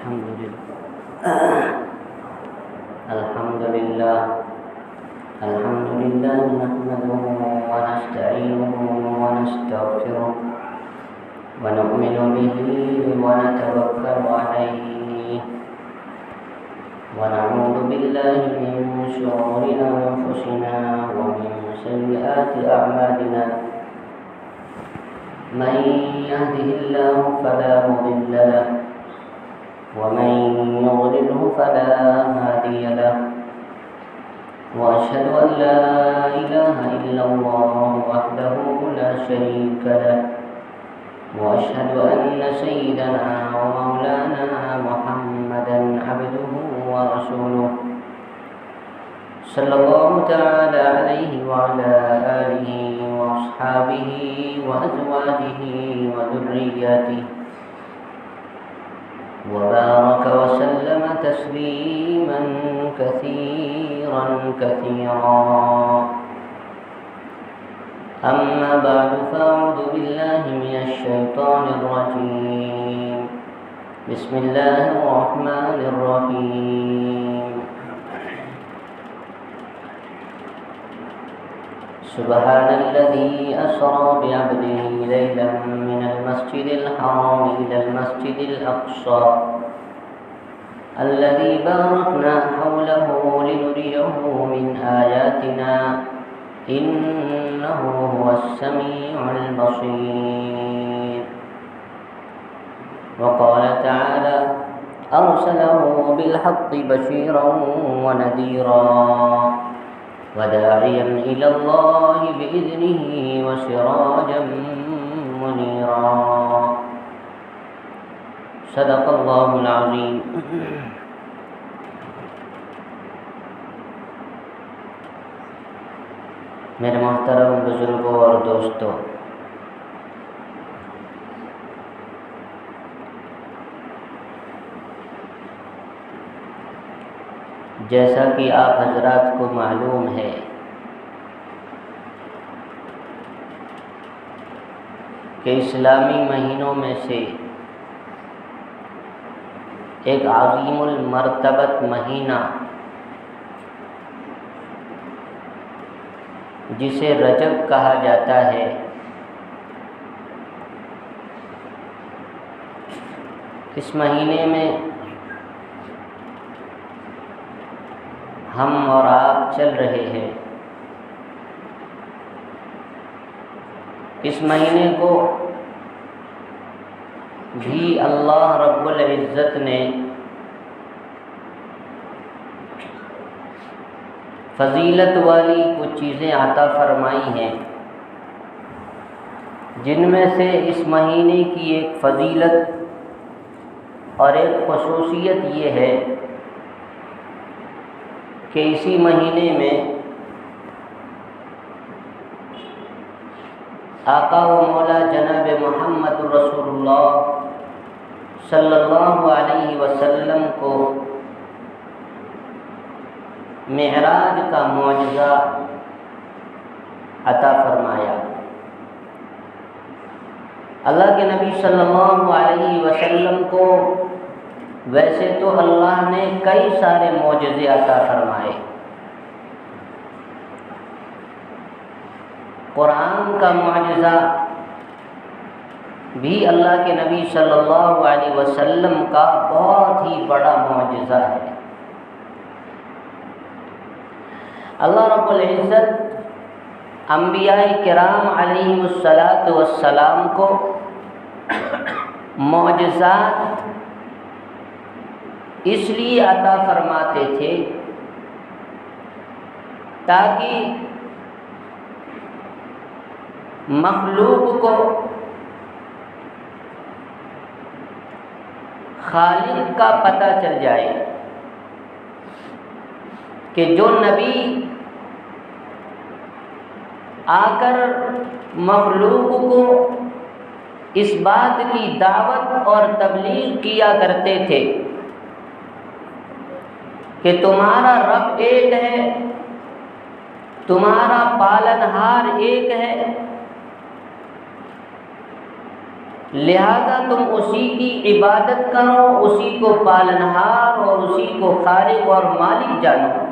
الحمد لله نحمده ونستعينه ونستغفره ونؤمن به ونتوكل عليه ونعوذ بالله من شرور أنفسنا ومن سيئات أعمالنا من يهده الله فلا مضل له ومن يضلله فلا هادي له وأشهد أن لا إله إلا الله وحده لا شريك له وأشهد أن سيدنا ومولانا محمدا عبده ورسوله صلى الله تعالى عليه وعلى آله وأصحابه وأزواجه وذرياته وبارك وسلم تسليما كثيرا أما بعد فأعوذ بالله من الشيطان الرجيم بسم الله الرحمن الرحيم سبحان الذي أسرى بعبده ليلا من المسجد الحرام إلى المسجد الأقصى الذي باركنا حوله لنريه من آياتنا إنه هو السميع البصير وقال تعالى أرسله بالحق بشيرا ونذيرا وداعيا إلى الله بإذنه وسراجا منيرا صدق الله العظيم. میرے محترم بزرگوں اور دوستوں، جیسا کہ آپ حضرات کو معلوم ہے کہ اسلامی مہینوں میں سے ایک عظیم المرتبت مہینہ جسے رجب کہا جاتا ہے، اس مہینے میں ہم اور آپ چل رہے ہیں۔ اس مہینے کو بھی اللہ رب العزت نے فضیلت والی کچھ چیزیں عطا فرمائی ہیں، جن میں سے اس مہینے کی ایک فضیلت اور ایک خصوصیت یہ ہے کہ اسی مہینے میں آقا و مولا جناب محمد رسول اللہ صلی اللہ علیہ وسلم کو معراج کا معجزہ عطا فرمایا۔ اللہ کے نبی صلی اللہ علیہ وسلم کو ویسے تو اللہ نے کئی سارے معجزے عطا فرمائے، قرآن کا معجزہ بھی اللہ کے نبی صلی اللہ علیہ وسلم کا بہت ہی بڑا معجزہ ہے۔ اللہ رب العزت انبیاء کرام علیہم السلام کو معجزات اس لیے عطا فرماتے تھے تاکہ مخلوق کو خالق کا پتہ چل جائے کہ جو نبی آ کر مخلوق کو اس بات کی دعوت اور تبلیغ کیا کرتے تھے کہ تمہارا رب ایک ہے، تمہارا پالنہار ایک ہے، لہذا تم اسی کی عبادت کرو، اسی کو پالنہار اور اسی کو خالق اور مالک جانو۔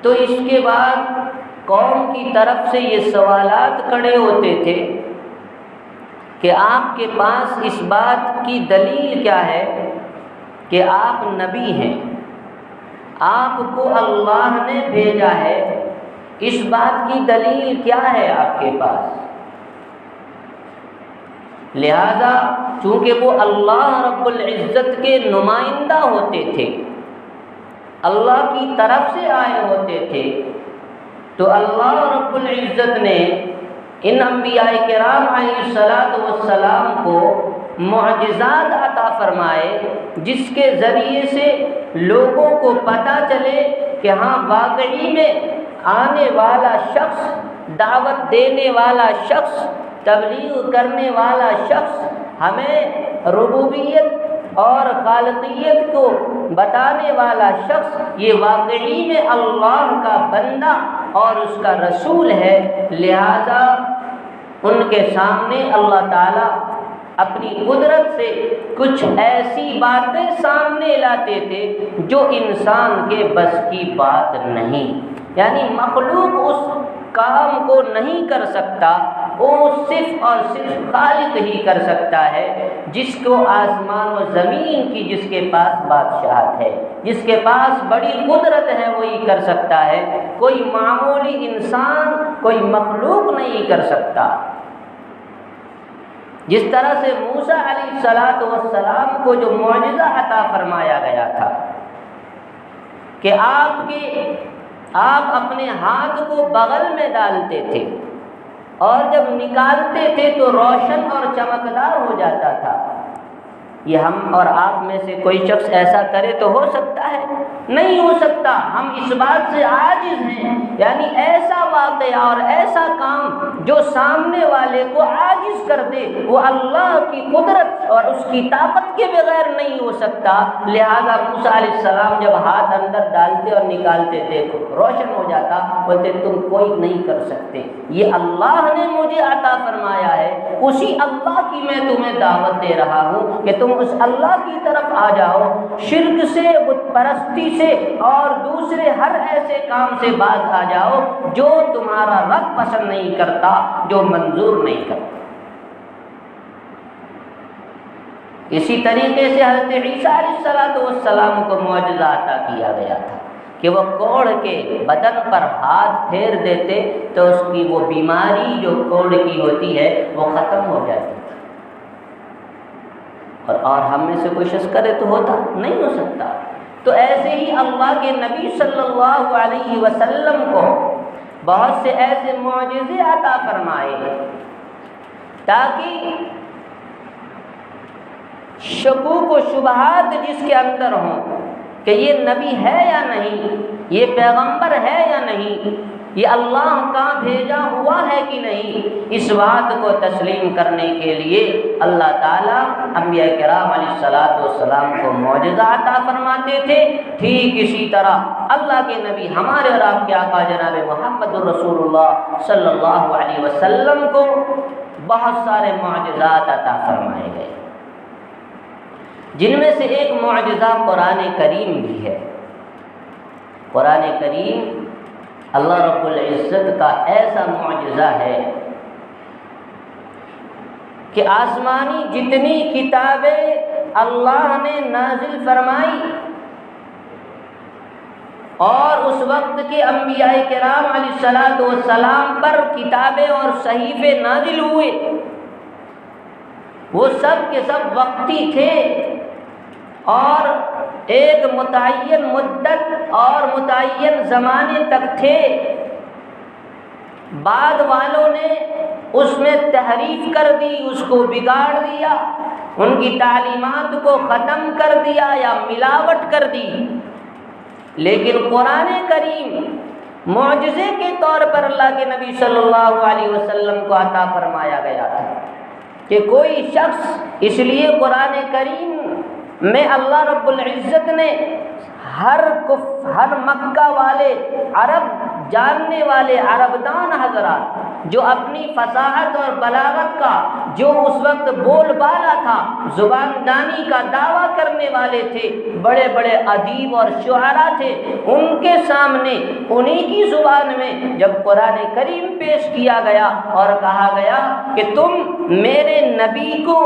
تو اس کے بعد قوم کی طرف سے یہ سوالات کھڑے ہوتے تھے کہ آپ کے پاس اس بات کی دلیل کیا ہے کہ آپ نبی ہیں، آپ کو اللہ نے بھیجا ہے، اس بات کی دلیل کیا ہے آپ کے پاس؟ لہذا چونکہ وہ اللہ رب العزت کے نمائندہ ہوتے تھے، اللہ کی طرف سے آئے ہوتے تھے، تو اللہ رب العزت نے ان انبیاء کرام علیہ السلام کو معجزات عطا فرمائے، جس کے ذریعے سے لوگوں کو پتہ چلے کہ ہاں واقعی میں آنے والا شخص، دعوت دینے والا شخص، تبلیغ کرنے والا شخص، ہمیں ربوبیت اور خالقیت کو بتانے والا شخص، یہ واقعی میں اللہ کا بندہ اور اس کا رسول ہے۔ لہذا ان کے سامنے اللہ تعالیٰ اپنی قدرت سے کچھ ایسی باتیں سامنے لاتے تھے جو انسان کے بس کی بات نہیں، یعنی مخلوق اس کام کو نہیں کر سکتا، وہ صرف اور صرف خالق ہی کر سکتا ہے، جس کو آسمان و زمین کی جس کے پاس بادشاہت ہے، جس کے پاس بڑی قدرت ہے، وہی کر سکتا ہے، کوئی معمولی انسان، کوئی مخلوق نہیں کر سکتا۔ جس طرح سے موسیٰ علیہ السلام کو جو معجزہ عطا فرمایا گیا تھا کہ آپ اپنے ہاتھ کو بغل میں ڈالتے تھے اور جب نکالتے تھے تو روشن اور چمکدار ہو جاتا تھا۔ یہ ہم اور آپ میں سے کوئی شخص ایسا کرے تو ہو سکتا ہے؟ نہیں ہو سکتا۔ ہم اس بات سے عاجز ہیں، یعنی ایسا واقعہ اور ایسا کام جو سامنے والے کو عاجز کر دے، وہ اللہ کی قدرت اور اس کی طاقت کے بغیر نہیں ہو سکتا۔ لہذا موسیٰ علیہ السلام جب ہاتھ اندر ڈالتے اور نکالتے تھے روشن ہو جاتا، بولتے تم کوئی نہیں کر سکتے، یہ اللہ نے مجھے عطا فرمایا ہے، اسی اللہ کی میں تمہیں دعوت دے رہا ہوں کہ تم اس اللہ کی طرف آ جاؤ، شرک سے، بت پرستی سے اور دوسرے ہر ایسے کام سے باز آ جاؤ جو تمہارا رب پسند نہیں کرتا، جو منظور نہیں کرتا۔ اسی طریقے سے حضرت عیسیٰ علیہ السلام کو معجزہ عطا کیا گیا تھا کہ وہ کوڑ کے بدن پر ہاتھ پھیر دیتے تو اس کی وہ بیماری جو کوڑ کی ہوتی ہے وہ ختم ہو جاتی تھی۔ اور ہم میں سے کوئی شخص کرے تو ہوتا نہیں ہو سکتا۔ تو ایسے ہی اللہ کے نبی صلی اللہ علیہ وسلم کو بہت سے ایسے معجزے عطا فرمائے تاکہ شکوک و شبہات جس کے اندر ہوں کہ یہ نبی ہے یا نہیں، یہ پیغمبر ہے یا نہیں، یہ اللہ کا بھیجا ہوا ہے کہ نہیں، اس بات کو تسلیم کرنے کے لیے اللہ تعالیٰ انبیاء کرام علیہ السلام کو معجزہ عطا فرماتے تھے۔ ٹھیک اسی طرح اللہ کے نبی ہمارے اور آپ کے آقا جناب محمد الرسول اللہ صلی اللہ علیہ وسلم کو بہت سارے معجزات عطا فرمائے گئے، جن میں سے ایک معجزہ قرآن کریم بھی ہے۔ قرآن کریم اللہ رب العزت کا ایسا معجزہ ہے کہ آسمانی جتنی کتابیں اللہ نے نازل فرمائی اور اس وقت کے انبیاء کرام علیہ السلام پر کتابیں اور صحیفے نازل ہوئے، وہ سب کے سب وقتی تھے اور ایک متعین مدت اور متعین زمانے تک تھے۔ بعد والوں نے اس میں تحریف کر دی، اس کو بگاڑ دیا، ان کی تعلیمات کو ختم کر دیا یا ملاوٹ کر دی۔ لیکن قرآن کریم معجزے کے طور پر اللہ کے نبی صلی اللہ علیہ وسلم کو عطا فرمایا گیا تھا کہ کوئی شخص، اس لیے قرآن کریم میں اللہ رب العزت نے ہر مکہ والے، عرب جاننے والے عرب دان حضرات جو اپنی فصاحت اور بلاغت کا جو اس وقت بول بالا تھا، زبان دانی کا دعویٰ کرنے والے تھے، بڑے بڑے ادیب اور شعراء تھے، ان کے سامنے انہی کی زبان میں جب قرآن کریم پیش کیا گیا اور کہا گیا کہ تم میرے نبی کو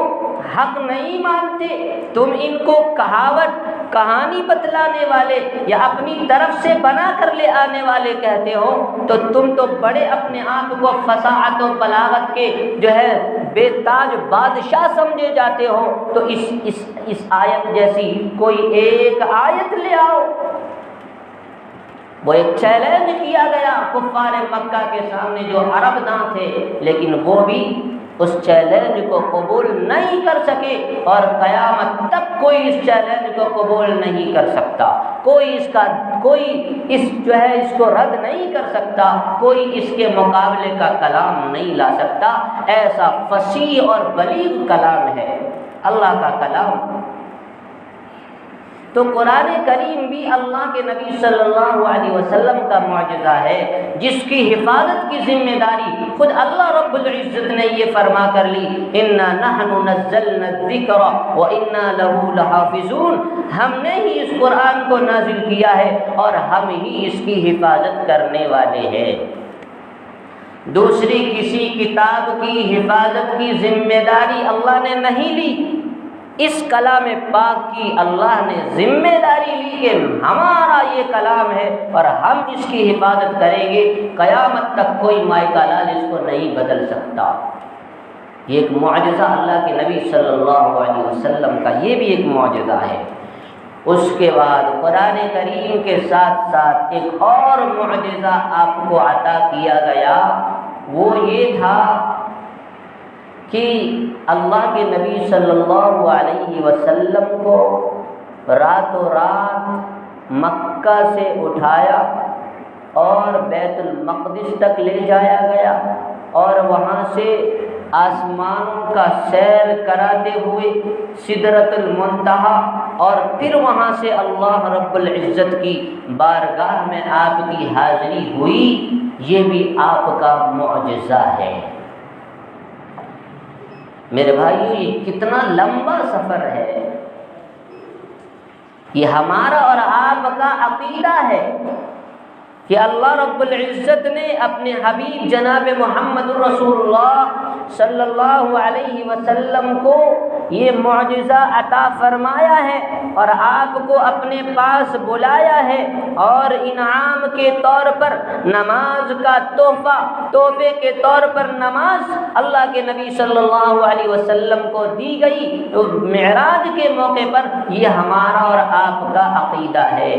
حق نہیں مانتے، تم ان کو کہاوت کہانی بتلانے والے یا اپنی طرف سے بنا کر لے آنے والے کہتے ہو، تو تم تو بڑے اپنے آپ کو فصاحت و بلاغت کے جو ہے بے تاج بادشاہ سمجھے جاتے ہو، تو اس آیت جیسی کوئی ایک آیت لے آؤ۔ وہ ایک چیلنج کیا گیا کفار مکہ کے سامنے جو عرب داں تھے، لیکن وہ بھی اس چیلنج کو قبول نہیں کر سکے، اور قیامت تک کوئی اس چیلنج کو قبول نہیں کر سکتا، کوئی اس کو رد نہیں کر سکتا، کوئی اس کے مقابلے کا کلام نہیں لا سکتا۔ ایسا فصیح اور بلیغ کلام ہے اللہ کا کلام۔ تو قرآن کریم بھی اللہ کے نبی صلی اللہ علیہ وسلم کا معجزہ ہے، جس کی حفاظت کی ذمہ داری خود اللہ رب العزت نے یہ فرما کر لی، اِنَّا نَحْنُ نَزَّلْنَا الذِّكْرَ وَإِنَّا لَهُ لَحَافِظُونَ، ہم نے ہی اس قرآن کو نازل کیا ہے اور ہم ہی اس کی حفاظت کرنے والے ہیں۔ دوسری کسی کتاب کی حفاظت کی ذمہ داری اللہ نے نہیں لی، اس کلام پاک کی اللہ نے ذمہ داری لی کہ ہمارا یہ کلام ہے اور ہم اس کی حفاظت کریں گے، قیامت تک کوئی مائکا لال اس کو نہیں بدل سکتا۔ یہ ایک معجزہ اللہ کے نبی صلی اللہ علیہ وسلم کا، یہ بھی ایک معجزہ ہے۔ اس کے بعد قرآن کریم کے ساتھ ساتھ ایک اور معجزہ آپ کو عطا کیا گیا، وہ یہ تھا کہ اللہ کے نبی صلی اللہ علیہ وسلم کو راتوں رات مکہ سے اٹھایا اور بیت المقدس تک لے جایا گیا، اور وہاں سے آسمانوں کا سیر کراتے ہوئے سدرۃ المنتہا، اور پھر وہاں سے اللہ رب العزت کی بارگاہ میں آپ کی حاضری ہوئی۔ یہ بھی آپ کا معجزہ ہے۔ میرے بھائیو، یہ کتنا لمبا سفر ہے، یہ ہمارا اور آپ کا عقیدہ ہے کہ اللہ رب العزت نے اپنے حبیب جناب محمد رسول اللہ صلی اللہ علیہ وسلم کو یہ معجزہ عطا فرمایا ہے اور آپ کو اپنے پاس بلایا ہے، اور انعام کے طور پر نماز کا تحفے کے طور پر نماز اللہ کے نبی صلی اللہ علیہ وسلم کو دی گئی۔ تو معراج کے موقع پر یہ ہمارا اور آپ کا عقیدہ ہے،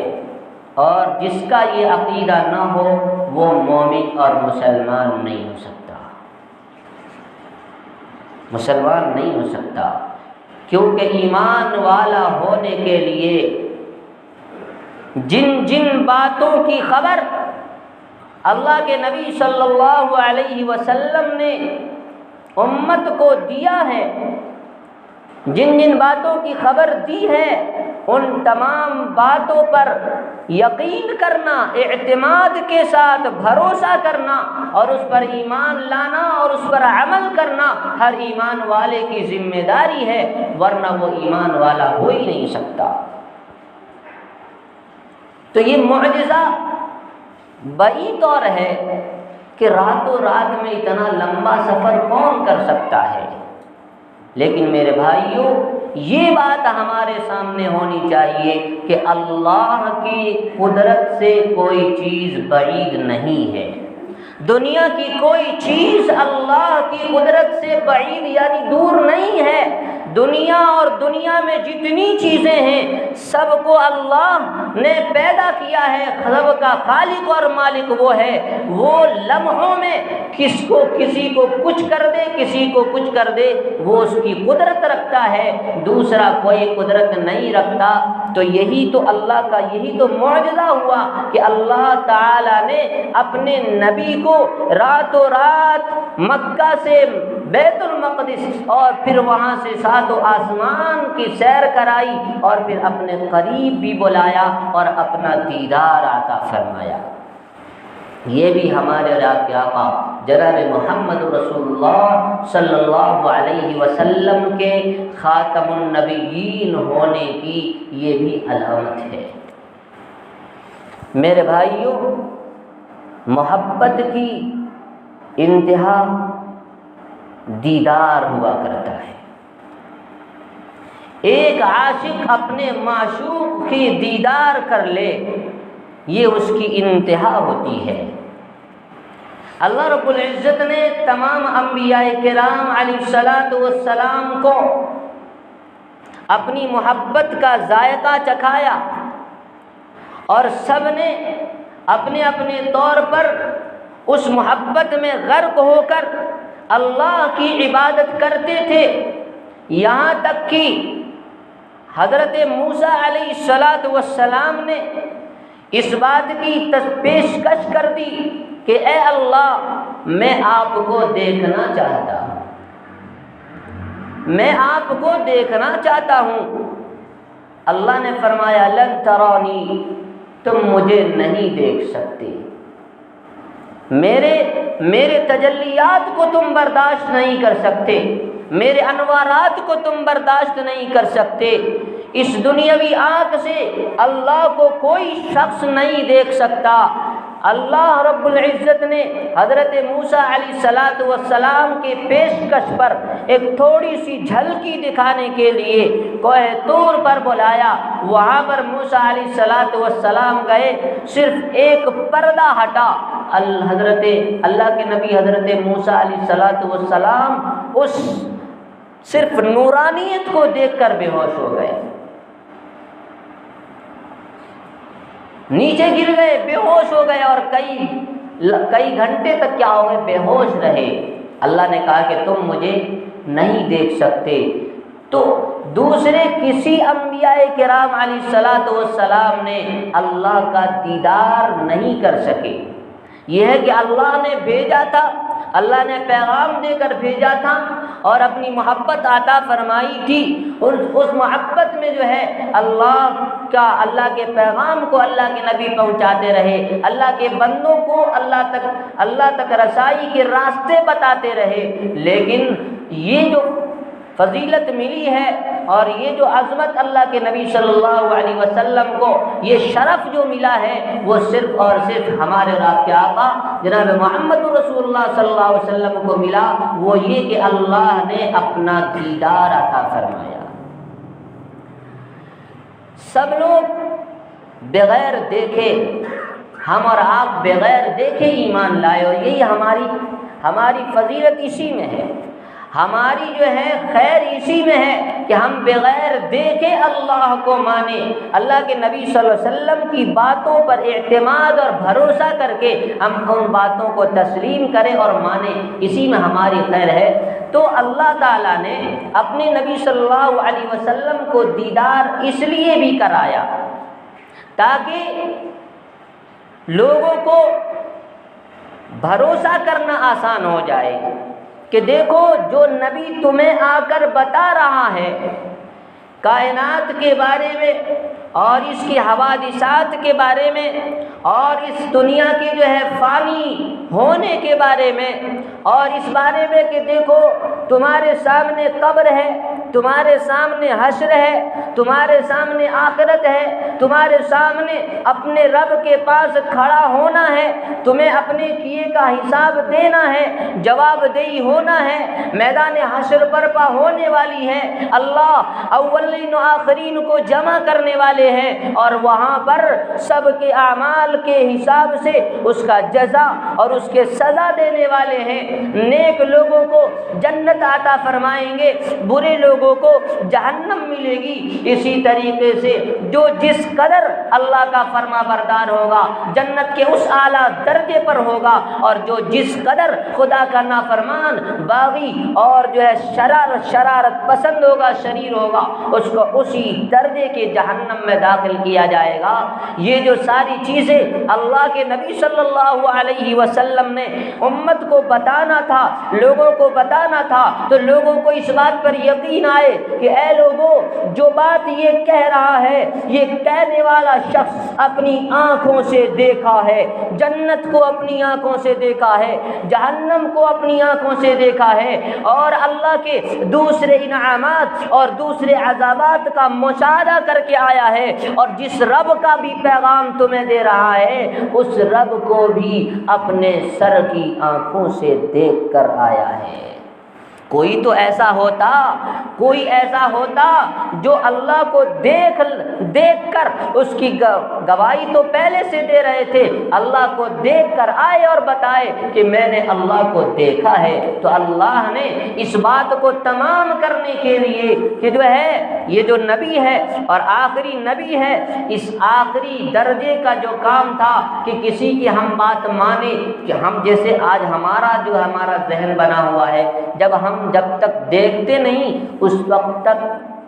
اور جس کا یہ عقیدہ نہ ہو وہ مومن اور مسلمان نہیں ہو سکتا، مسلمان نہیں ہو سکتا، کیونکہ ایمان والا ہونے کے لیے جن جن باتوں کی خبر اللہ کے نبی صلی اللہ علیہ وسلم نے امت کو دیا ہے، جن جن باتوں کی خبر دی ہے، ان تمام باتوں پر یقین کرنا، اعتماد کے ساتھ بھروسہ کرنا اور اس پر ایمان لانا اور اس پر عمل کرنا ہر ایمان والے کی ذمہ داری ہے، ورنہ وہ ایمان والا ہو ہی نہیں سکتا۔ تو یہ معجزہ بعید اور ہے کہ راتوں رات میں اتنا لمبا سفر کون کر سکتا ہے، لیکن میرے بھائیوں یہ بات ہمارے سامنے ہونی چاہیے کہ اللہ کی قدرت سے کوئی چیز بعید نہیں ہے، دنیا کی کوئی چیز اللہ کی قدرت سے بعید یعنی دور نہیں ہے۔ دنیا اور دنیا میں جتنی چیزیں ہیں سب کو اللہ نے پیدا کیا ہے، سب کا خالق اور مالک وہ ہے، وہ لمحوں میں کسی کو کچھ کر دے، کسی کو کچھ کر دے، وہ اس کی قدرت رکھتا ہے، دوسرا کوئی قدرت نہیں رکھتا۔ تو یہی تو اللہ کا یہی تو معجزہ ہوا کہ اللہ تعالی نے اپنے نبی کو راتوں رات مکہ سے بیت المقدس اور پھر وہاں سے ساتوں آسمان کی سیر کرائی اور پھر اپنے قریب بھی بلایا اور اپنا دیدار عطا فرمایا۔ یہ بھی ہمارے اور آپ کے آقا جناب محمد رسول اللہ صلی اللہ علیہ وسلم کے خاتم النبیین ہونے کی یہ بھی علامت ہے۔ میرے بھائیوں، محبت کی انتہا دیدار ہوا کرتا ہے۔ ایک عاشق اپنے معشوق کی دیدار کر لے، یہ اس کی انتہا ہوتی ہے۔ اللہ رب العزت نے تمام انبیاء کرام علیہ السلام کو اپنی محبت کا ذائقہ چکھایا، اور سب نے اپنے اپنے طور پر اس محبت میں غرق ہو کر اللہ کی عبادت کرتے تھے، یہاں تک کہ حضرت موسیٰ علیہ السلام نے اس بات کی پیشکش کر دی کہ اے اللہ، میں آپ کو دیکھنا چاہتا ہوں، میں آپ کو دیکھنا چاہتا ہوں۔ اللہ نے فرمایا لن ترانی، تم مجھے نہیں دیکھ سکتے، میرے تجلیات کو تم برداشت نہیں کر سکتے، میرے انوارات کو تم برداشت نہیں کر سکتے۔ اس دنیاوی آنکھ سے اللہ کو کوئی شخص نہیں دیکھ سکتا۔ اللہ رب العزت نے حضرت موسیٰ علیہ السلام کے پیشکش پر ایک تھوڑی سی جھلکی دکھانے کے لیے کوہ طور پر بلایا۔ وہاں پر موسیٰ علیہ السلام گئے، صرف ایک پردہ ہٹا، اللہ کے نبی حضرت موسیٰ علیہ السلام اس صرف نورانیت کو دیکھ کر بے ہوش ہو گئے، نیچے گر گئے، بے ہوش ہو گئے، اور کئی گھنٹے تک کیا ہو گئے؟ بے ہوش رہے۔ اللہ نے کہا کہ تم مجھے نہیں دیکھ سکتے۔ تو دوسرے کسی انبیاء کرام علیہ السلام نے اللہ کا دیدار نہیں کر سکے۔ یہ ہے کہ اللہ نے بھیجا تھا، اللہ نے پیغام دے کر بھیجا تھا اور اپنی محبت عطا فرمائی تھی، اس محبت میں جو ہے اللہ کے پیغام کو اللہ کے نبی پہنچاتے رہے، اللہ کے بندوں کو اللہ تک رسائی کے راستے بتاتے رہے۔ لیکن یہ جو فضیلت ملی ہے اور یہ جو عظمت اللہ کے نبی صلی اللہ علیہ وسلم کو یہ شرف جو ملا ہے، وہ صرف اور صرف ہمارے اور آپ کے آقا جناب محمد رسول اللہ صلی اللہ علیہ وسلم کو ملا، وہ یہ کہ اللہ نے اپنا دیدار عطا فرمایا۔ سب لوگ بغیر دیکھے، ہم اور آپ بغیر دیکھے ایمان لائے، اور یہی ہماری فضیلت اسی میں ہے، ہماری جو ہے خیر اسی میں ہے کہ ہم بغیر دیکھے اللہ کو مانیں، اللہ کے نبی صلی اللہ علیہ وسلم کی باتوں پر اعتماد اور بھروسہ کر کے ہم ان باتوں کو تسلیم کریں اور مانیں، اسی میں ہماری خیر ہے۔ تو اللہ تعالیٰ نے اپنے نبی صلی اللہ علیہ وسلم کو دیدار اس لیے بھی کرایا تاکہ لوگوں کو بھروسہ کرنا آسان ہو جائے کہ دیکھو جو نبی تمہیں آ کر بتا رہا ہے کائنات کے بارے میں اور اس کی حوادثات کے بارے میں اور اس دنیا کے جو ہے فانی ہونے کے بارے میں اور اس بارے میں کہ دیکھو تمہارے سامنے قبر ہے، تمہارے سامنے حشر ہے، تمہارے سامنے آخرت ہے، تمہارے سامنے اپنے رب کے پاس کھڑا ہونا ہے، تمہیں اپنے کیے کا حساب دینا ہے، جواب دہی ہونا ہے، میدان حشر برپا ہونے والی ہے، اللہ اولین و آخرین کو جمع کرنے والے ہیں اور وہاں پر سب کے اعمال کے حساب سے اس کا جزا اور اس کے سزا دینے والے ہیں۔ نیک لوگوں کو جنت عطا فرمائیں گے، برے لوگوں کو جہنم ملے گی۔ اسی طریقے سے جو جس قدر اللہ کا فرما بردار ہوگا جنت کے اس اعلیٰ درجے پر ہوگا، اور جو جس قدر خدا کا نافرمان باغی اور جو ہے شرارت پسند ہوگا، شریر ہوگا، اس کو اسی درجے کے جہنم میں داخل کیا جائے گا۔ یہ جو ساری چیزیں اللہ کے نبی صلی اللہ علیہ وسلم نے امت کو بتانا تھا، لوگوں کو بتانا تھا، تو لوگوں کو اس بات پر یقین آئے کہ اے لوگوں، جو بات یہ کہہ رہا ہے یہ کہنے والا شخص اپنی آنکھوں سے دیکھا ہے، جنت کو اپنی آنکھوں سے دیکھا ہے، جہنم کو اپنی آنکھوں سے دیکھا ہے، اور اللہ کے دوسرے انعامات اور دوسرے عذابات کا مشاہدہ کر کے آیا ہے، اور جس رب کا بھی پیغام تمہیں دے رہا ہے اس رب کو بھی اپنے سر کی آنکھوں سے دیکھ کر آیا ہے۔ کوئی تو ایسا ہوتا جو اللہ کو دیکھ کر اس کی گواہی تو پہلے سے دے رہے تھے، اللہ کو دیکھ کر آئے اور بتائے کہ میں نے اللہ کو دیکھا ہے۔ تو اللہ نے اس بات کو تمام کرنے کے لیے کہ جو ہے یہ جو نبی ہے اور آخری نبی ہے، اس آخری درجے کا جو کام تھا کہ کسی کی ہم بات مانیں، کہ ہم جیسے آج ہمارا ذہن بنا ہوا ہے، جب تک دیکھتے نہیں اس وقت تک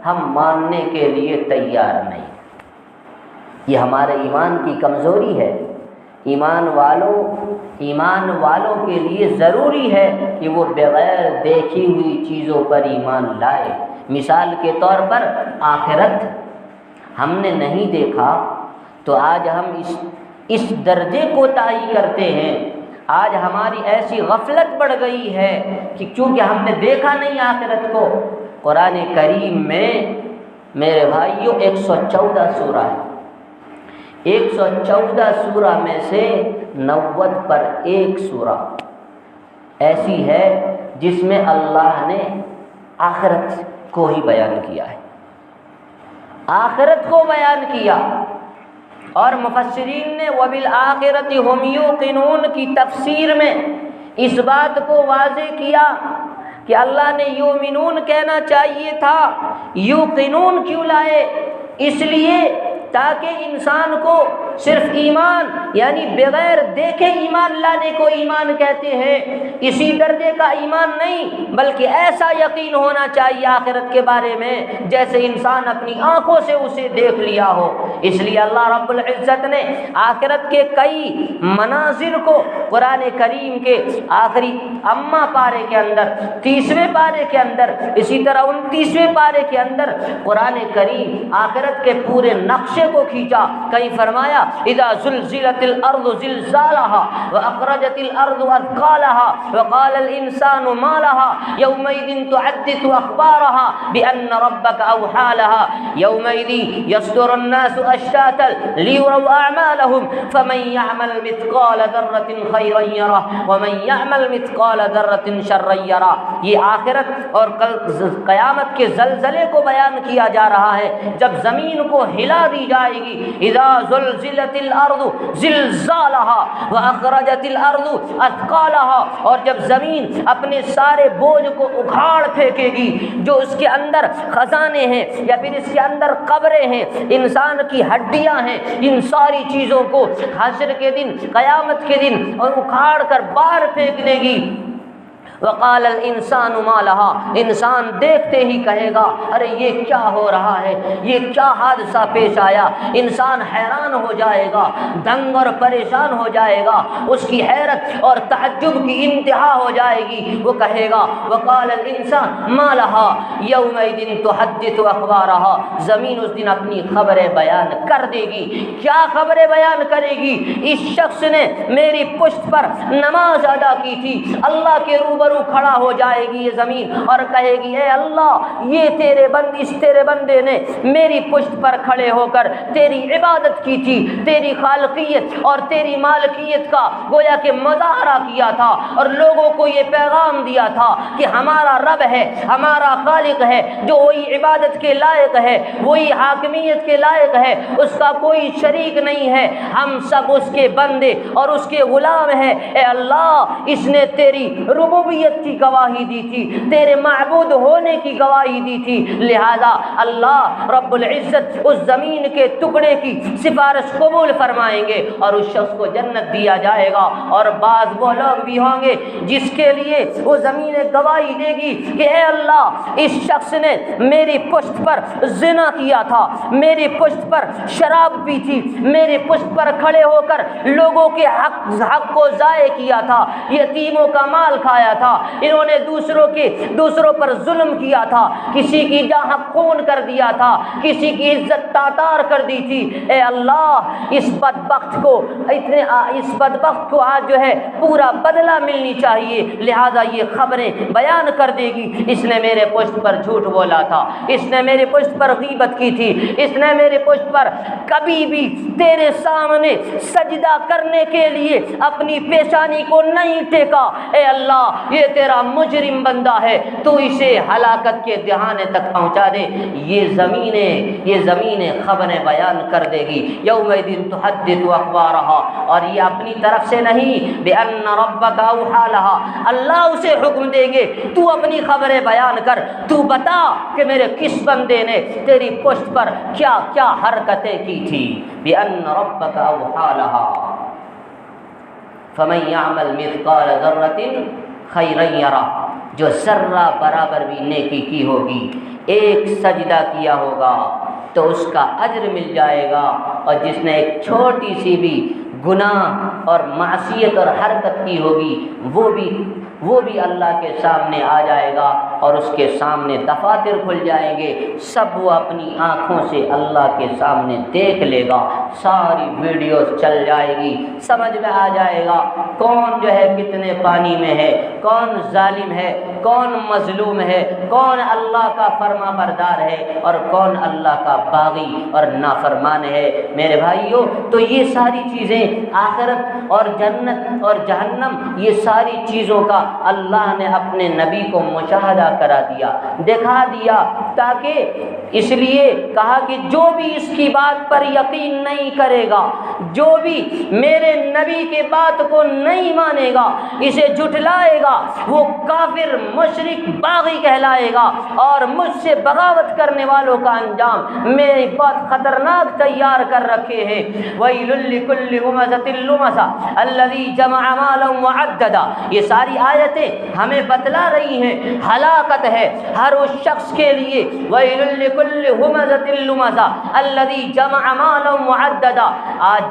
ہم ماننے کے لیے تیار نہیں۔ یہ ہمارے ایمان کی کمزوری ہے۔ ایمان والوں کے لیے ضروری ہے کہ وہ بغیر دیکھی ہوئی چیزوں پر ایمان لائے۔ مثال کے طور پر آخرت ہم نے نہیں دیکھا تو آج ہم اس درجے کو طے کرتے ہیں۔ آج ہماری ایسی غفلت بڑھ گئی ہے کہ چونکہ ہم نے دیکھا نہیں آخرت کو۔ قرآن کریم میں میرے بھائیوں 114 سورہ ہے، 114 سورہ میں سے 90 پر ایک سورہ ایسی ہے جس میں اللہ نے آخرت کو ہی بیان کیا ہے، آخرت کو بیان کیا۔ اور مفسرین نے وَبِالْآخِرَةِ هُمْ يُوقِنُونَ کی تفسیر میں اس بات کو واضح کیا کہ اللہ نے یومنون کہنا چاہیے تھا، یوقنون کیوں لائے؟ اس لیے تاکہ انسان کو صرف ایمان یعنی بغیر دیکھے ایمان لانے کو ایمان کہتے ہیں، اسی درجے کا ایمان نہیں بلکہ ایسا یقین ہونا چاہیے آخرت کے بارے میں جیسے انسان اپنی آنکھوں سے اسے دیکھ لیا ہو۔ اس لیے اللہ رب العزت نے آخرت کے کئی مناظر کو قرآن کریم کے آخری اما پارے کے اندر، 30ویں پارے کے اندر، اسی طرح 29ویں پارے کے اندر قرآن کریم آخرت کے پورے نقشے کو کھینچا۔ کہیں فرمایا اذا زلزلت الارض زلزالها واخرجت الارض اثقالها وقال الانسان ما لها يومئذ تحدث اخبارها بان ربك اوحى لها يومئذ يصدر الناس اشتاتا ليروا اعمالهم فمن يعمل مثقال ذرة خيرا يره ومن يعمل مثقال ذرة شرا يره۔ یہ آخرت اور قیامت کے زلزلے کو بیان کیا جا رہا ہے جب زمین کو ہلا دی جائے گی۔ اذا زلزلت الارض زلزالها واخرجت الارض اثقالها، اور جب زمین اپنے سارے بوجھ کو اکھاڑ پھینکے گی، جو اس کے اندر خزانے ہیں یا پھر اس کے اندر قبریں ہیں، انسان کی ہڈیاں ہیں، ان ساری چیزوں کو حشر کے دن، قیامت کے دن اور اکھاڑ کر باہر پھینک دے گی۔ وقال الانسان ما لها، انسان دیکھتے ہی کہے گا ارے یہ کیا ہو رہا ہے، یہ کیا حادثہ پیش آیا۔ انسان حیران ہو جائے گا، دنگ اور پریشان ہو جائے گا، اس کی حیرت اور تعجب کی انتہا ہو جائے گی۔ وہ کہے گا وقال الانسان ما لها یومئذ تحدث اخبارها، زمین اس دن اپنی خبریں بیان کر دے گی۔ کیا خبریں بیان کرے گی؟ اس شخص نے میری پشت پر نماز ادا کی تھی، اللہ کے روبرو کھڑا ہو جائے گی یہ زمین اور کہے گی اے اللہ، یہ تیرے بندے نے میری پشت پر کھڑے ہو کر تیری عبادت کی تھی، تیری خالقیت اور تیری مالکیت کا گویا کہ مظاہرہ کیا تھا اور لوگوں کو یہ پیغام دیا تھا کہ ہمارا رب ہے، ہمارا خالق ہے، جو وہی عبادت کے لائق ہے، وہی حاکمیت کے لائق ہے، اس کا کوئی شریک نہیں ہے، ہم سب اس کے بندے اور اس کے غلام ہیں۔ اے اللہ، اس نے تیری ربوبیت کی گواہی دی تھی، تیرے معبود ہونے کی گواہی دی تھی، لہذا اللہ رب العزت اس زمین کے ٹکڑے کی سفارش قبول فرمائیں گے اور اس شخص کو جنت دیا جائے گا۔ اور بعض وہ لوگ بھی ہوں گے جس کے لیے وہ زمین گواہی دے گی کہ اے اللہ، اس شخص نے میری پشت پر زنا کیا تھا، میری پشت پر شراب پی تھی، میری پشت پر کھڑے ہو کر لوگوں کے حق کو ضائع کیا تھا، یتیموں کا مال کھایا تھا، انہوں نے دوسروں پر ظلم کیا تھا، کسی کی جان خون کر دیا تھا، کسی کی عزت تاتار کر دی تھی۔ اے اللہ اس بدبخت کو آج جو ہے پورا بدلہ ملنی چاہیے، لہذا یہ خبریں بیان کر دے گی، اس نے میرے پشت پر جھوٹ بولا تھا، اس نے میرے پشت پر غیبت کی تھی، اس نے میرے پشت پر کبھی بھی تیرے سامنے سجدہ کرنے کے لیے اپنی پیشانی کو نہیں ٹیکا۔ اے اللہ یہ تیرا مجرم بندہ ہے، تو اسے ہلاکت کے دہانے تک پہنچا دے۔ یہ زمینیں خبریں بیان کر دے گی، یومئذ تحدث اخبارہا، اور یہ اپنی طرف سے نہیں، بأن ربک اوحی لہا، اللہ اسے حکم دیں گے تو اپنی خبریں بیان کر، تو بتا کہ میرے کس بندے نے تیری پشت پر کیا کیا حرکتیں کی تھی۔ بأن ربک اوحی لہا فمن یعمل مثقال ذرۃ خیرا یرہ، جو ذرہ برابر بھی نیکی کی ہوگی، ایک سجدہ کیا ہوگا تو اس کا اجر مل جائے گا، اور جس نے ایک چھوٹی سی بھی گناہ اور معصیت اور حرکت کی ہوگی وہ بھی اللہ کے سامنے آ جائے گا، اور اس کے سامنے دفاتر کھل جائیں گے، سب وہ اپنی آنکھوں سے اللہ کے سامنے دیکھ لے گا، ساری ویڈیوز چل جائے گی، سمجھ میں آ جائے گا کون جو ہے کتنے پانی میں ہے، کون ظالم ہے، کون مظلوم ہے، کون اللہ کا فرما بردار ہے اور کون اللہ کا باغی اور نافرمان ہے۔ میرے بھائیوں، تو یہ ساری چیزیں آخرت اور جنت اور جہنم، یہ ساری چیزوں کا اللہ نے اپنے نبی کو مشاہدہ کرا دیا، دکھا دیا، تاکہ اس لیے کہا کہ جو بھی اس کی بات پر یقین نہیں کرے گا، جو بھی میرے نبی کے بات کو نہیں مانے گا، اسے جھٹلائے گا، وہ کافر مشرک باغی کہلائے گا، اور مجھ سے بغاوت کرنے والوں کا انجام میں بہت خطرناک تیار کر رکھے ہیں۔ وَيْلٌ لِّكُلِّ هُمَزَةٍ لُّمَزَةٍ الَّذِي جَمَعَ مَالًا وَعَدَّدَ، یہ ساری آیتیں ہمیں بتلا رہی ہیں ہلاکت ہے ہر اس شخص کے لیے۔ وَيْلٌ لِّكُلِّ هُمَزَةٍ لُّمَزَةٍ الَّذِي جَمَعَ مَالًا وَعَدَّدَ، آج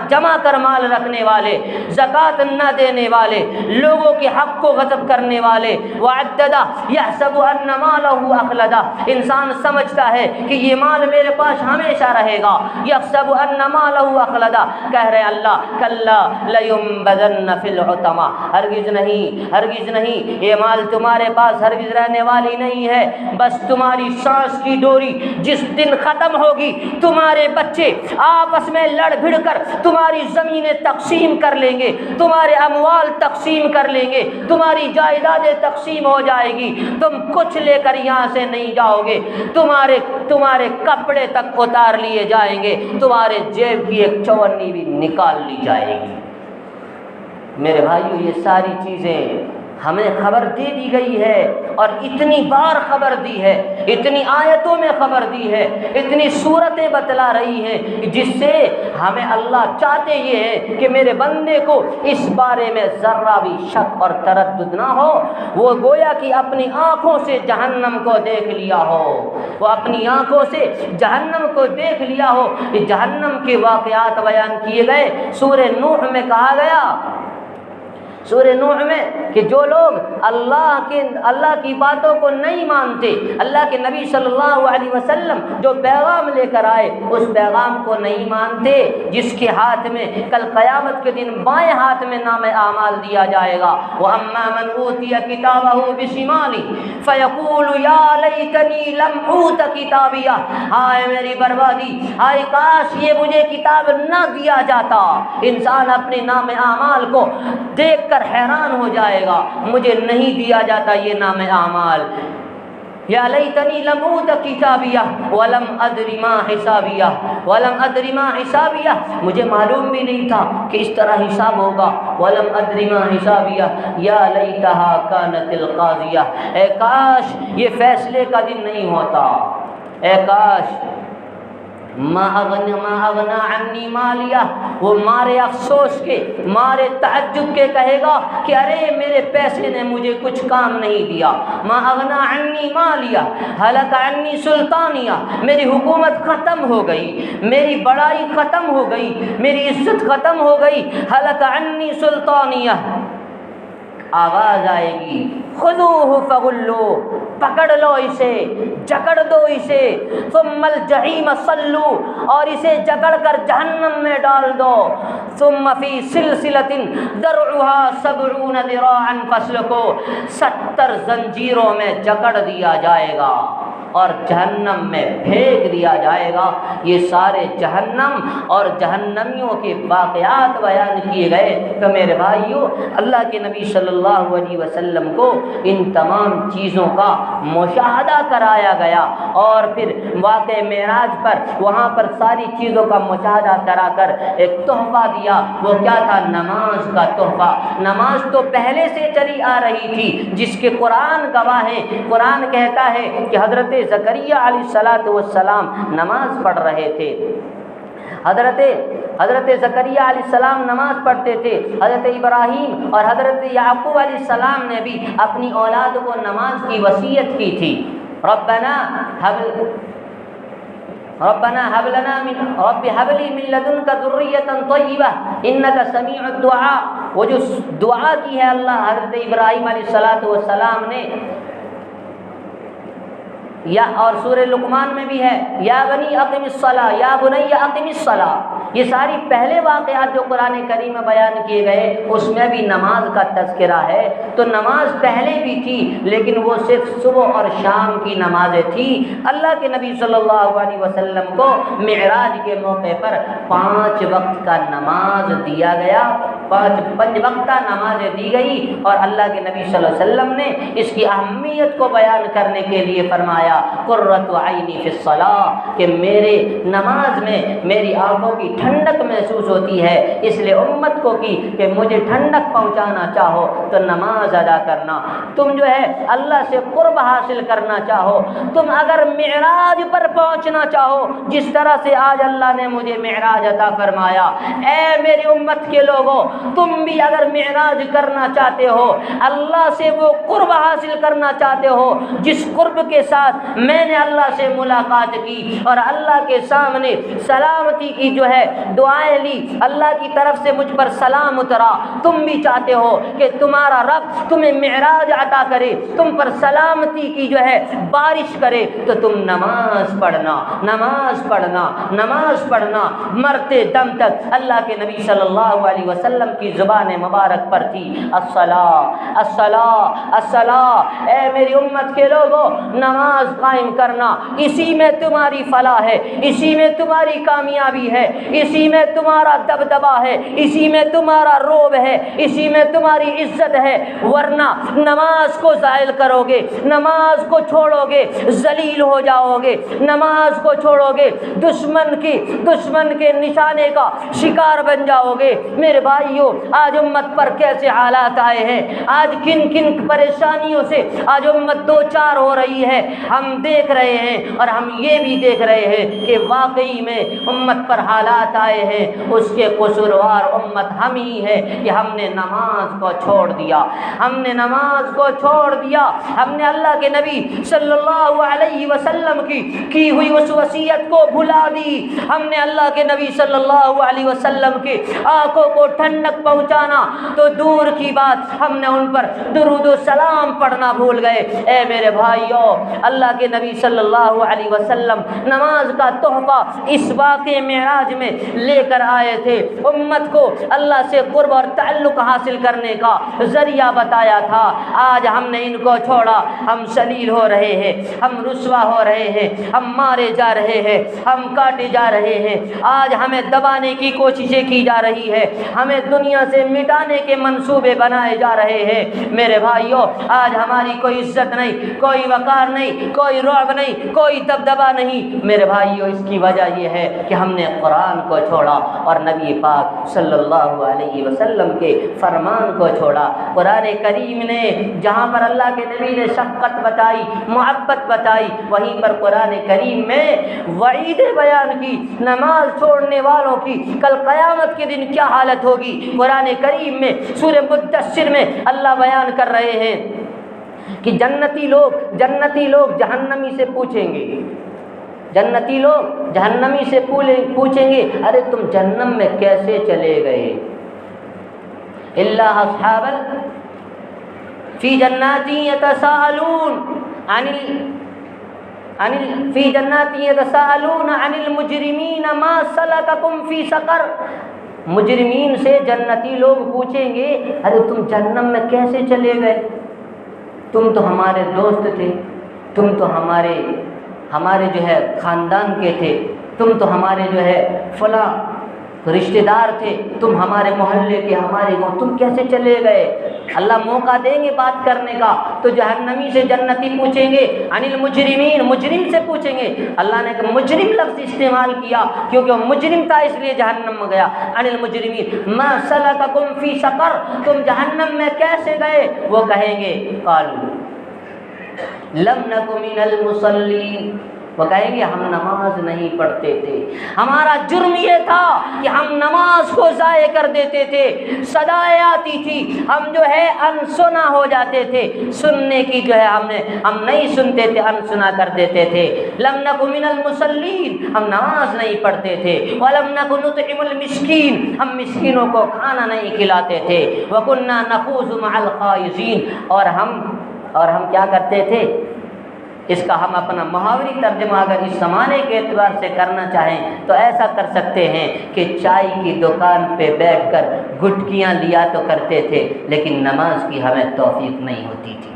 جمع کر مال رکھنے والے، زکوٰۃ نہ دینے والے، لوگوں کے حق کو غصب کرنے والے، وعددہ یحسب ان مالہ اخلدہ، انسان سمجھتا ہے کہ یہ مال میرے پاس ہمیشہ رہے گا، یحسب ان مالہ اخلدہ، کہہ رہے اللہ کلا لینبذن فی الحطمہ، ہرگز نہیں یہ مال تمہارے پاس ہرگز رہنے والی نہیں ہے، بس تمہاری سانس کی ڈوری جس دن ختم ہوگی، تمہارے بچے آپس میں لڑ بھڑ کر تمہاری زمینیں تقسیم کر لیں گے، تمہارے اموال تقسیم کر لیں گے، تمہاری جائیدادیں تقسیم ہو جائے گی، تم کچھ لے کر یہاں سے نہیں جاؤ گے، تمہارے کپڑے تک اتار لیے جائیں گے، تمہارے جیب کی ایک چونی بھی نکال لی جائے گی۔ میرے بھائیو، یہ ساری چیزیں ہمیں خبر دے دی گئی ہے، اور اتنی بار خبر دی ہے، اتنی آیتوں میں خبر دی ہے، اتنی صورتیں بتلا رہی ہیں، جس سے ہمیں اللہ چاہتے یہ ہے کہ میرے بندے کو اس بارے میں ذرہ بھی شک اور تردد نہ ہو، وہ گویا کہ اپنی آنکھوں سے جہنم کو دیکھ لیا ہو، وہ اپنی آنکھوں سے جہنم کو دیکھ لیا ہو۔ یہ جہنم کے واقعات بیان کیے گئے، سورہ نوح میں کہا گیا، سورہ نوح میں، کہ جو لوگ اللہ کی باتوں کو نہیں مانتے، اللہ کے نبی صلی اللہ علیہ وسلم جو پیغام لے کر آئے اس پیغام کو نہیں مانتے، جس کے ہاتھ میں کل قیامت کے دن بائیں ہاتھ میں نام اعمال دیا جائے گا، وَأَمَّا مَنْ أُوتِيَ كِتَابَهُ بِشِمَالِهِ فَيَقُولُ يَا لَيْتَنِي لَمْ أُوتَ كِتَابِيَهْ، ہائے میری بربادی، ہائے کاش یہ مجھے کتاب نہ دیا جاتا۔ انسان اپنے نام اعمال کو دیکھ کر حیران ہو جائے گا، مجھے نہیں دیا جاتا یہ نام اعمال، یا لیتنی لم اوت کتابیہ ولم ادر ما حسابیہ، مجھے معلوم بھی نہیں تھا کہ اس طرح حساب ہوگا، ولم ادر ما حسابیہ، یا لیتہا کانت القاضیہ، اے کاش یہ فیصلے کا دن نہیں ہوتا، اے کاش ما اغنا عنی مالیہ، وہ مارے افسوس کے، مارے تعجب کے کہے گا کہ ارے میرے پیسے نے مجھے کچھ کام نہیں دیا، ما اغنا عنی مالیہ ہلک عنی سلطانیہ، میری حکومت ختم ہو گئی، میری بڑائی ختم ہو گئی، میری عزت ختم ہو گئی، ہلک عنی سلطانیہ، آواز آئے گی خذوہ فغلو، پکڑ لو اسے، جکڑ دو اسے، ثم الجحیم صلو، اور اسے جکڑ کر جہنم میں ڈال دو، ثم فی سلسلۃ ذرعها 70 ذراعا فاسلکو، 70 زنجیروں میں جکڑ دیا جائے گا اور جہنم میں پھینک دیا جائے گا۔ یہ سارے جہنم اور جہنمیوں کے واقعات بیان کیے گئے۔ تو میرے بھائیو، اللہ کے نبی صلی اللہ علیہ وسلم کو ان تمام چیزوں کا مشاہدہ کرایا گیا، اور پھر واقع معراج پر وہاں پر ساری چیزوں کا مشاہدہ کرا کر ایک تحفہ دیا۔ وہ کیا تھا؟ نماز کا تحفہ۔ نماز تو پہلے سے چلی آ رہی تھی، جس کے قرآن گواہ ہے۔ قرآن کہتا ہے کہ حضرت زکریا علیہ السلام نماز پڑھ رہے تھے۔ حضرت زکریا علیہ السلام نماز پڑھتے تھے۔ حضرت ابراہیم اور حضرت یعقوب علیہ السلام نے بھی اپنی اولاد کو نماز کی وصیت کی تھی۔ ربنا هب لي من لدنك ذرية طيبة إنك سميع الدعاء۔ وہ جو دعا کی ہے اللہ حضرت ابراہیم علیہ السلام نے، یا اور سورہ لقمان میں بھی ہے یا بنی اقم الصلاۃ، یا بنی اقم الصلاۃ۔ یہ ساری پہلے واقعات جو قرآن کریم میں بیان کیے گئے، اس میں بھی نماز کا تذکرہ ہے۔ تو نماز پہلے بھی تھی، لیکن وہ صرف صبح اور شام کی نمازیں تھیں۔ اللہ کے نبی صلی اللہ علیہ وسلم کو معراج کے موقع پر 5 وقت کا نماز دیا گیا، 5 وقت کا نمازیں دی گئی، اور اللہ کے نبی صلی اللہ علیہ وسلم نے اس کی اہمیت کو بیان کرنے کے لیے فرمایا قرۃ عینی فی الصلاۃ، کہ میرے نماز میں میری آنکھوں کی ٹھنڈک محسوس ہوتی ہے، اس لیے امت کو کی کہ مجھے ٹھنڈک پہنچانا چاہو تو نماز ادا کرنا۔ تم جو ہے اللہ سے قرب حاصل کرنا چاہو، تم اگر معراج پر پہنچنا چاہو جس طرح سے آج اللہ نے مجھے معراج عطا فرمایا، اے میری امت کے لوگوں، تم بھی اگر معراج کرنا چاہتے ہو، اللہ سے وہ قرب حاصل کرنا چاہتے ہو جس قرب کے ساتھ میں نے اللہ سے ملاقات کی اور اللہ کے سامنے سلامتی کی جو ہے دعائیں لی، اللہ کی طرف سے مجھ پر سلام اترا، تم بھی چاہتے ہو کہ تمہارا رب تمہیں معراج عطا کرے، تم پر سلامتی کی جو ہے بارش کرے، تو تم نماز پڑھنا، نماز پڑھنا، نماز پڑھنا۔ مرتے دم تک اللہ کے نبی صلی اللہ علیہ وسلم کی زبان مبارک پر تھی الصلاۃ الصلاۃ الصلاۃ۔ اے میری امت کے لوگوں، نماز قائم کرنا، اسی میں تمہاری فلاح ہے، اسی میں تمہاری کامیابی ہے، اسی میں تمہارا دبدبا ہے، اسی میں تمہارا روب ہے، اسی میں تمہاری عزت ہے۔ ورنہ نماز کو زائل کرو گے، نماز کو چھوڑو گے، ذلیل ہو جاؤ گے، نماز کو چھوڑو گے، دشمن کے نشانے کا شکار بن جاؤ گے۔ میرے بھائیوں، آج امت پر کیسے حالات آئے ہیں، آج کن کن پریشانیوں سے آج امت دو چار ہو رہی ہے، ہم دیکھ رہے ہیں، اور ہم یہ بھی دیکھ رہے ہیں کہ واقعی میں امت پر حالات آئے ہیں، اس کے قصوروار امت ہم ہی ہے کہ ہم نے نماز کو چھوڑ دیا، ہم نے نماز کو چھوڑ دیا، ہم نے اللہ کے نبی صلی اللہ علیہ وسلم کی ہوئی اس وصیت کو بھلا دی، ہم نے اللہ کے نبی صلی اللہ علیہ وسلم کی آنکھوں کو ٹھنڈک پہنچانا تو دور کی بات، ہم نے ان پر درود و سلام پڑھنا بھول گئے۔ اے میرے بھائیوں، اللہ کے نبی صلی اللہ علیہ وسلم نماز کا تحفہ اس واقع معراج میں لے کر آئے تھے، امت کو اللہ سے قرب اور تعلق حاصل کرنے کا ذریعہ بتایا تھا۔ آج ہم نے ان کو چھوڑا، ہم ذلیل ہو رہے ہیں، ہم رسوا ہو رہے ہیں، ہم مارے جا رہے ہیں، ہم کاٹے جا رہے ہیں، آج ہمیں دبانے کی کوششیں کی جا رہی ہے، ہمیں دنیا سے مٹانے کے منصوبے بنائے جا رہے ہیں۔ میرے بھائیوں، آج ہماری کوئی عزت نہیں، کوئی وقار نہیں، کوئی رعب نہیں، کوئی دبدبا نہیں۔ میرے بھائیوں، اس کی وجہ یہ ہے کہ ہم نے قرآن کو چھوڑا اور نبی پاک صلی اللہ علیہ وسلم کے فرمان کو چھوڑا۔ قرآن کریم نے جہاں پر اللہ کے نبی نے شفقت بتائی، محبت بتائی، وہیں پر قرآن کریم میں وعید بیان کی نماز چھوڑنے والوں کی کل قیامت کے دن کیا حالت ہوگی۔ قرآن کریم میں سورہ مدثر میں اللہ بیان کر رہے ہیں کہ جنتی لوگ جہنمی سے پوچھیں گے، جنتی لوگ جہنمی سے پوچھیں گے، ارے تم جہنم میں کیسے چلے گئے؟ فی جنات یتساءلون فی جنات یتساءلون عن المجرمین ما سلککم فی سقر۔ مجرمین سے جنتی لوگ پوچھیں گے ارے تم جہنم میں کیسے چلے گئے؟ تم تو ہمارے دوست تھے، تم تو ہمارے جو ہے خاندان کے تھے، تم تو ہمارے جو ہے فلاں رشتہ دار تھے، تم ہمارے محلے کے، ہمارے گاؤں، تم کیسے چلے گئے؟ اللہ موقع دیں گے بات کرنے کا، تو جہنمی سے جنتی پوچھیں گے عن المجرمین، مجرم سے پوچھیں گے۔ اللہ نے ایک مجرم لفظ استعمال کیا کیونکہ وہ مجرم تھا اس لیے جہنم میں گیا۔ عن المجرمین ما سلککم فی سقر، تم جہنم میں کیسے گئے؟ وہ کہیں گے قالوا لم نک من المصلین، وہ کہیں گے ہم نماز نہیں پڑھتے تھے، ہمارا جرم یہ تھا کہ ہم نماز کو ضائع کر دیتے تھے، صدائیں آتی تھی ہم جو ہے انسنا ہو جاتے تھے، سننے کی جو ہے ہم نہیں سنتے تھے، انسنا کر دیتے تھے۔ لم نک من المصلین، ہم نماز نہیں پڑھتے تھے، ولم نک نطعم المسکین، ہم مسکینوں کو کھانا نہیں کھلاتے تھے، وکنا نخوض مع الخائضین، اور ہم کیا کرتے تھے؟ اس کا ہم اپنا محاوری ترجمہ اگر اس زمانے کے اعتبار سے کرنا چاہیں تو ایسا کر سکتے ہیں کہ چائے کی دکان پہ بیٹھ کر گٹکیاں لیا تو کرتے تھے لیکن نماز کی ہمیں توفیق نہیں ہوتی تھی۔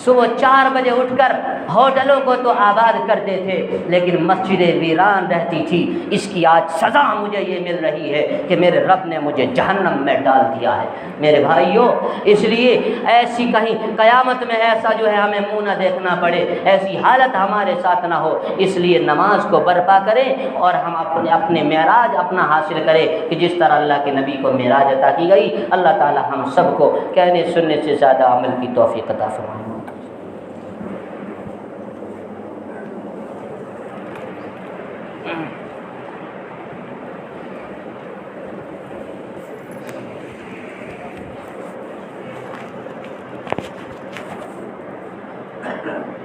صبح 4 بجے اٹھ کر ہوٹلوں کو تو آباد کرتے تھے لیکن مسجدیں ویران رہتی تھی۔ اس کی آج سزا مجھے یہ مل رہی ہے کہ میرے رب نے مجھے جہنم میں ڈال دیا ہے۔ میرے بھائیوں، اس لیے ایسی کہیں قیامت میں ایسا جو ہے ہمیں منہ نہ دیکھنا پڑے، ایسی حالت ہمارے ساتھ نہ ہو، اس لیے نماز کو برپا کریں اور ہم اپنے معراج اپنا حاصل کریں کہ جس طرح اللہ کے نبی کو معراج عطا کی گئی۔ اللہ تعالی ہم سب کو کہنے سننے سے زیادہ عمل کی توفیق عطا فرمائے۔ Thank you.